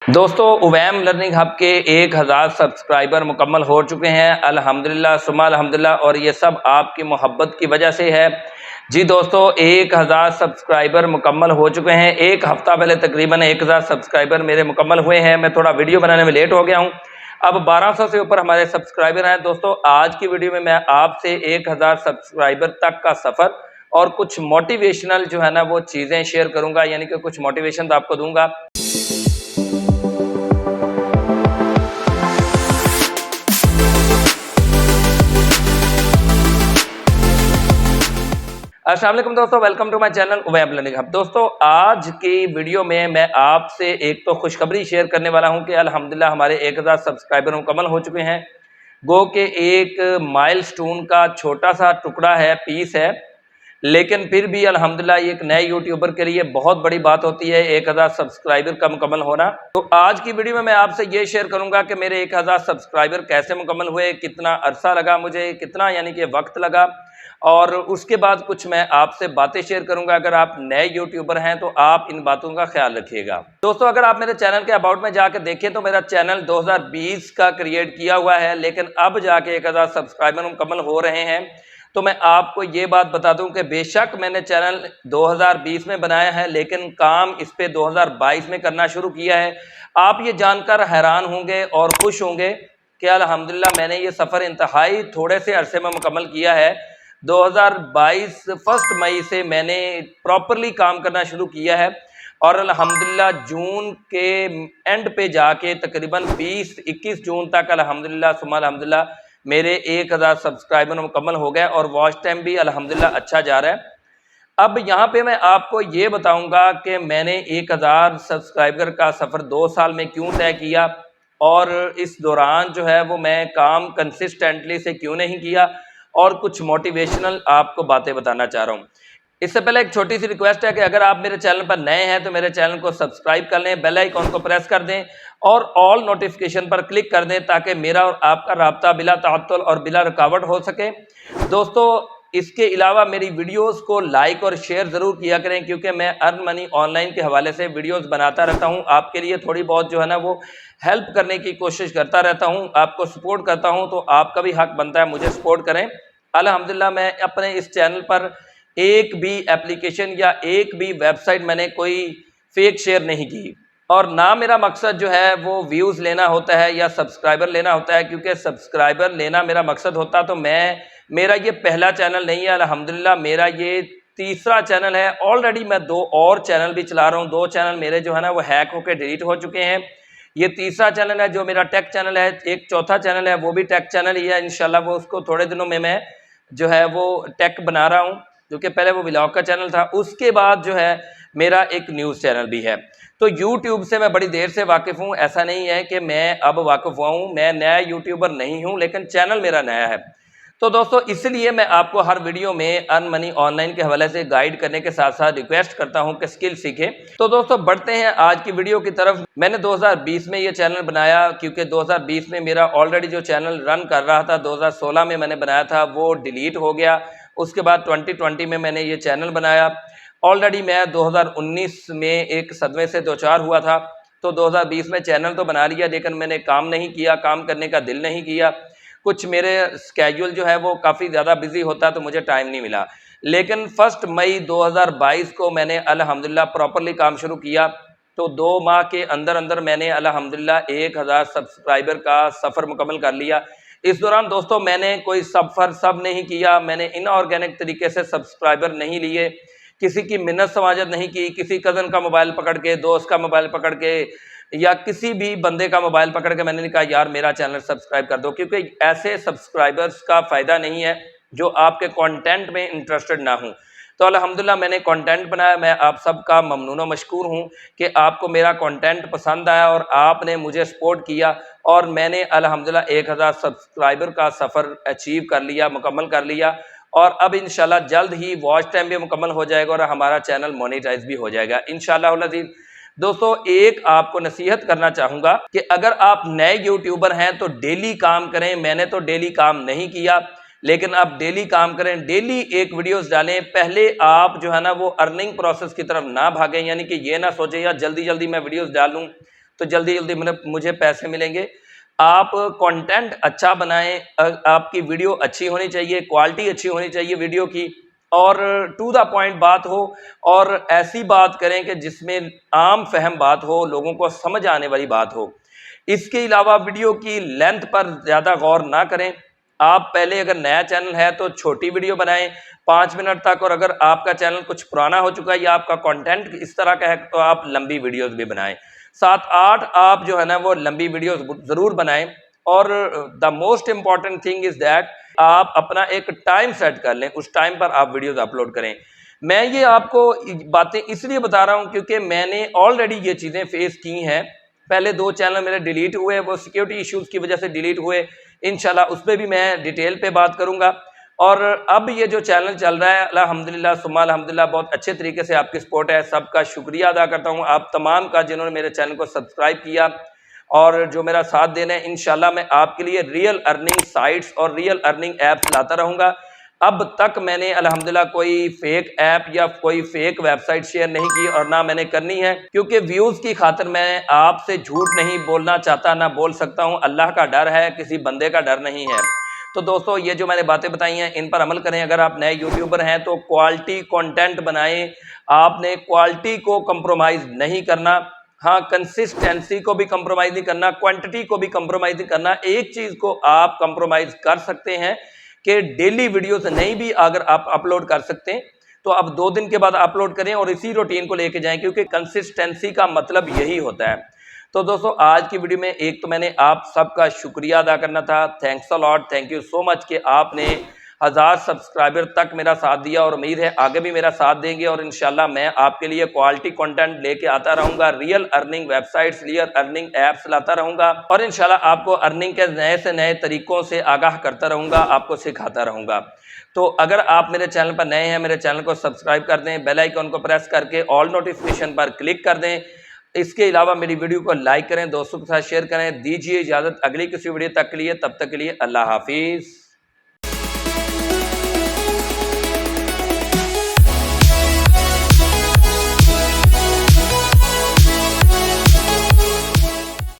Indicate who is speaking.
Speaker 1: दोस्तों उवैम learning hub के 1000 subscriber मुकम्मल हो चुके हैं। अल्हम्दुलिल्लाह सुम्मा अल्हम्दुलिल्लाह, और ये सब आपकी मोहब्बत की वजह से है। जी दोस्तों, 1000 सब्सक्राइबर मुकम्मल हो चुके हैं। एक हफ़्ता पहले तकरीबन 1000 सब्सक्राइबर मेरे मुकम्मल हुए हैं। मैं थोड़ा वीडियो बनाने में लेट हो गया हूँ। अब 1200 से ऊपर हमारे सब्सक्राइबर हैं। दोस्तों आज की वीडियो में मैं आपसे 1000 सब्सक्राइबर तक का सफ़र और कुछ मोटिवेशनल जो है ना वो चीज़ें शेयर करूँगा, यानी कि कुछ मोटिवेशन तो आपको दूँगा। अस्सलाम वालेकुम दोस्तों, welcome to my channel Uvaim learning hub. दोस्तों आज की वीडियो में मैं आपसे एक तो खुशखबरी शेयर करने वाला हूं कि अल्हम्दुलिल्लाह हमारे 1000 सब्सक्राइबर मुकम्मल हो चुके हैं। गो के एक माइलस्टोन का छोटा सा टुकड़ा है, पीस है, लेकिन फिर भी अल्हम्दुलिल्लाह ये एक नए यूट्यूबर के लिए बहुत बड़ी बात होती है 1000 सब्सक्राइबर का मुकम्मल होना। तो आज की वीडियो में मैं आपसे ये शेयर करूंगा कि मेरे 1000 सब्सक्राइबर कैसे मुकम्मल हुए, कितना अरसा लगा मुझे, कितना यानी कि वक्त लगा, और उसके बाद कुछ मैं आपसे बातें शेयर करूंगा। अगर आप नए यूट्यूबर हैं तो आप इन बातों का ख्याल रखिएगा। दोस्तों अगर आप मेरे चैनल के अबाउट में जाकर देखें तो मेरा चैनल 2020 का क्रिएट किया हुआ है, लेकिन अब जाके 1000 सब्सक्राइबर मुकम्मल हो रहे हैं। तो मैं आपको ये बात बता दूं कि बेशक मैंने चैनल 2020 में बनाया है, लेकिन काम इस पे 2022 में करना शुरू किया है। आप ये जानकर हैरान होंगे और खुश होंगे कि अल्हम्दुलिल्लाह मैंने ये सफ़र इंतहाई थोड़े से अरसे में मुकम्मल किया है। 2022 फर्स्ट मई से मैंने प्रॉपरली काम करना शुरू किया है, और अल्हम्दुलिल्लाह जून के एंड पे जाके तकरीबन 20-21 जून तक अल्हम्दुलिल्लाह सुम्मा अल्हम्दुलिल्लाह मेरे 1000 सब्सक्राइबर मुकम्मल हो गए, और वॉच टाइम भी अल्हम्दुलिल्लाह अच्छा जा रहा है। अब यहाँ पे मैं आपको ये बताऊंगा कि मैंने 1000 सब्सक्राइबर का सफ़र 2 साल में क्यों तय किया, और इस दौरान जो है वो मैं काम कंसिस्टेंटली से क्यों नहीं किया, और कुछ मोटिवेशनल आपको बातें बताना चाह रहा हूँ। इससे पहले एक छोटी सी रिक्वेस्ट है कि अगर आप मेरे चैनल पर नए हैं तो मेरे चैनल को सब्सक्राइब कर लें, बेल आइकॉन को प्रेस कर दें और ऑल नोटिफिकेशन पर क्लिक कर दें, ताकि मेरा और आपका राब्ता बिला ताअत्तुल और बिला रुकावट हो सके। दोस्तों इसके अलावा मेरी वीडियोस को लाइक और शेयर ज़रूर किया करें, क्योंकि मैं अर्न मनी ऑनलाइन के हवाले से वीडियोस बनाता रहता हूं। आपके लिए थोड़ी बहुत जो है ना वो हेल्प करने की कोशिश करता रहता हूं, आपको सपोर्ट करता हूं, तो आपका भी हक बनता है मुझे सपोर्ट करें। अल्हम्दुलिल्लाह मैं अपने इस चैनल पर एक भी एप्लीकेशन या एक भी वेबसाइट मैंने कोई फेक शेयर नहीं की, और ना मेरा मकसद जो है वो व्यूज़ लेना होता है या सब्सक्राइबर लेना होता है, क्योंकि सब्सक्राइबर लेना मेरा मकसद होता तो मेरा ये पहला चैनल नहीं है। अल्हम्दुलिल्लाह मेरा ये तीसरा चैनल है। ऑलरेडी मैं 2 और चैनल भी चला रहा हूँ। 2 चैनल मेरे जो है ना वो हैक होकर डिलीट हो चुके हैं। ये तीसरा चैनल है जो मेरा टेक चैनल है। एक चौथा चैनल है वो भी टेक चैनल ही है। इंशाल्लाह वो उसको थोड़े दिनों में मैं जो है वो टेक बना रहा हूँ, जो कि पहले वो व्लॉग का चैनल था। उसके बाद जो है मेरा एक न्यूज़ चैनल भी है। तो यूट्यूब से मैं बड़ी देर से वाकिफ़ हूँ। ऐसा नहीं है कि मैं अब वाकिफ़ हुआ हूँ, मैं नया यूट्यूबर नहीं हूँ, लेकिन चैनल मेरा नया है। तो दोस्तों इसलिए मैं आपको हर वीडियो में अर्न मनी ऑनलाइन के हवाले से गाइड करने के साथ साथ रिक्वेस्ट करता हूं कि स्किल सीखें। तो दोस्तों बढ़ते हैं आज की वीडियो की तरफ। मैंने 2020 में ये चैनल बनाया, क्योंकि 2020 में मेरा ऑलरेडी जो चैनल रन कर रहा था 2016 में मैंने बनाया था वो डिलीट हो गया। उसके बाद 2020 में मैंने ये चैनल बनाया। ऑलरेडी मैं 2019 में एक सदमे से दो चार हुआ था, तो 2020 में चैनल तो बना लिया, लेकिन मैंने काम नहीं किया, काम करने का दिल नहीं किया। कुछ मेरे स्केड्यूल जो है वो काफ़ी ज़्यादा बिजी होता, तो मुझे टाइम नहीं मिला। लेकिन 1 मई 2022 को मैंने अल्हम्दुलिल्लाह प्रॉपरली काम शुरू किया। तो 2 माह के अंदर अंदर मैंने अल्हम्दुलिल्लाह 1000 सब्सक्राइबर का सफ़र मुकम्मल कर लिया। इस दौरान दोस्तों मैंने कोई सफ़र सब नहीं किया, मैंने इनऑर्गेनिक तरीके से सब्सक्राइबर नहीं लिए, किसी की मिन्नत समाजत नहीं की, किसी कज़न का मोबाइल पकड़ के, दोस्त का मोबाइल पकड़ के, या किसी भी बंदे का मोबाइल पकड़ के मैंने नहीं कहा यार मेरा चैनल सब्सक्राइब कर दो, क्योंकि ऐसे सब्सक्राइबर्स का फ़ायदा नहीं है जो आपके कंटेंट में इंटरेस्टेड ना हो। तो अल्हम्दुलिल्लाह मैंने कंटेंट बनाया। मैं आप सबका ममनून व मशकूर हूँ कि आपको मेरा कंटेंट पसंद आया और आपने मुझे सपोर्ट किया, और मैंने अल्हम्दुलिल्लाह 1000 सब्सक्राइबर का सफ़र अचीव कर लिया, मुकम्मल कर लिया। और अब इंशाल्लाह जल्द ही वॉच टाइम भी मुकम्मल हो जाएगा और हमारा चैनल मोनेटाइज भी हो जाएगा इंशाल्लाह अज़ीज़। दोस्तों एक आपको नसीहत करना चाहूँगा कि अगर आप नए यूट्यूबर हैं तो डेली काम करें। मैंने तो डेली काम नहीं किया, लेकिन आप डेली काम करें, डेली एक वीडियोस डालें। पहले आप जो है ना वो अर्निंग प्रोसेस की तरफ ना भागें, यानी कि ये ना सोचें यार जल्दी जल्दी मैं वीडियोस डाल लूँ तो जल्दी जल्दी मुझे पैसे मिलेंगे। आप कंटेंट अच्छा बनाएं, आपकी वीडियो अच्छी होनी चाहिए, क्वालिटी अच्छी होनी चाहिए वीडियो की, और टू द पॉइंट बात हो, और ऐसी बात करें कि जिसमें आम फहम बात हो, लोगों को समझ आने वाली बात हो। इसके अलावा वीडियो की लेंथ पर ज़्यादा गौर ना करें। आप पहले अगर नया चैनल है तो छोटी वीडियो बनाएं 5 मिनट तक, और अगर आपका चैनल कुछ पुराना हो चुका है या आपका कंटेंट इस तरह का है तो आप लंबी वीडियोस भी बनाएं। 7-8 आप जो है ना वो लंबी वीडियोस ज़रूर बनाएं। और the most important thing is that आप अपना एक टाइम सेट कर लें, उस टाइम पर आप वीडियोस अपलोड करें। मैं ये आपको बातें इसलिए बता रहा हूँ क्योंकि मैंने ऑलरेडी ये चीज़ें फेस की हैं। पहले 2 चैनल मेरे डिलीट हुए, वो सिक्योरिटी इश्यूज़ की वजह से डिलीट हुए। इंशाल्लाह उस पर भी मैं डिटेल पे बात करूँगा। और अब ये जो चैनल चल रहा है अल्हम्दुलिल्लाह सुम्मा अल्हम्दुलिल्लाह बहुत अच्छे तरीके से आपकी सपोर्ट है। सबका शुक्रिया अदा करता हूँ आप तमाम का जिन्होंने मेरे चैनल को सब्सक्राइब किया और जो मेरा साथ दे रहे हैं। इंशाल्लाह मैं आपके लिए रियल अर्निंग साइट्स और रियल अर्निंग ऐप्स लाता रहूँगा। अब तक मैंने अल्हम्दुलिल्लाह कोई फेक ऐप या कोई फेक वेबसाइट शेयर नहीं की और ना मैंने करनी है, क्योंकि व्यूज़ की खातिर मैं आपसे झूठ नहीं बोलना चाहता, ना बोल सकता हूँ। अल्लाह का डर है, किसी बंदे का डर नहीं है। तो दोस्तों ये जो मैंने बातें बताई हैं इन पर अमल करें। अगर आप नए यूट्यूबर हैं तो क्वालिटी कंटेंट बनाएं, आपने क्वालिटी को कंप्रोमाइज़ नहीं करना। हाँ, कंसिस्टेंसी को भी कंप्रोमाइज़ नहीं करना, क्वांटिटी को भी कंप्रोमाइज़ नहीं करना। एक चीज़ को आप कंप्रोमाइज़ कर सकते हैं कि डेली वीडियोस नहीं भी अगर आप अपलोड कर सकते हैं तो आप 2 दिन के बाद अपलोड करें और इसी रूटीन को लेके जाएं, क्योंकि कंसिस्टेंसी का मतलब यही होता है। तो दोस्तों आज की वीडियो में एक तो मैंने आप सबका शुक्रिया अदा करना था, thanks a lot, thank you so much कि आपने 1000 सब्सक्राइबर तक मेरा साथ दिया, और उम्मीद है आगे भी मेरा साथ देंगे। और इंशाल्लाह मैं आपके लिए क्वालिटी कंटेंट लेके आता रहूँगा, real earning websites, real earning apps लाता रहूँगा, और इंशाल्लाह आपको अर्निंग के नए से नए तरीक़ों से आगाह करता रहूँगा, आपको सिखाता रहूँगा। तो अगर आप मेरे चैनल पर नए हैं, मेरे चैनल को सब्सक्राइब कर दें, बेल आइकन को प्रेस करके ऑल नोटिफिकेशन पर क्लिक कर दें। इसके अलावा मेरी वीडियो को लाइक करें, दोस्तों के साथ शेयर करें। दीजिए इजाज़त अगली किसी वीडियो तक के लिए, तब तक के लिए अल्लाह हाफिज़।